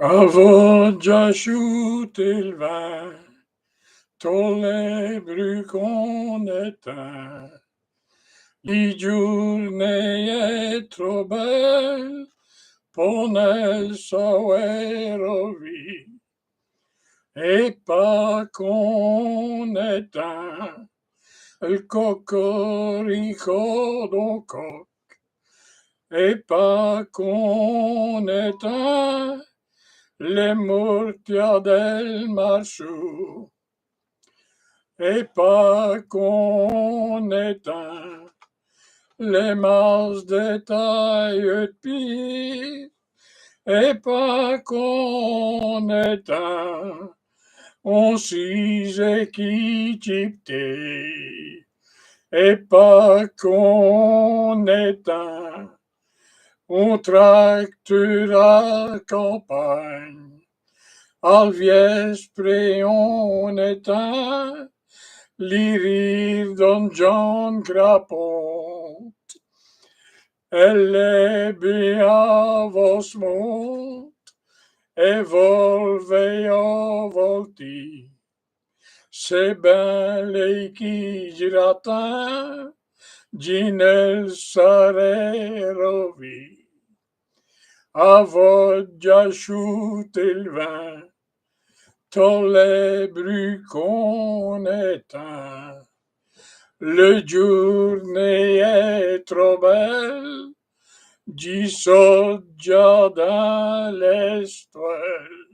Avant d'ajouter le vin, tous les bruits qu'on éteint. La journée est trop belle pour ne savoir vivre. Et pas qu'on éteint le cocorico d'un coq. Et pas qu'on éteint les murtia del marsou. Et pas qu'on éteint les masses de taille de pire. Et pas qu'on éteint on s'y qui chipté. Et pas qu'on éteint on tracteur à campagne. Al viespre on éteint les rires d'un John Crapont. Elle est bien vos monts et volve a volti. C'est ben lei qui giratin, ginel sarerovi. A voglia asciutte il vin, tous les bruits qu'on éteint. Le journée est trop belle, j'y saute già dans l'estoile.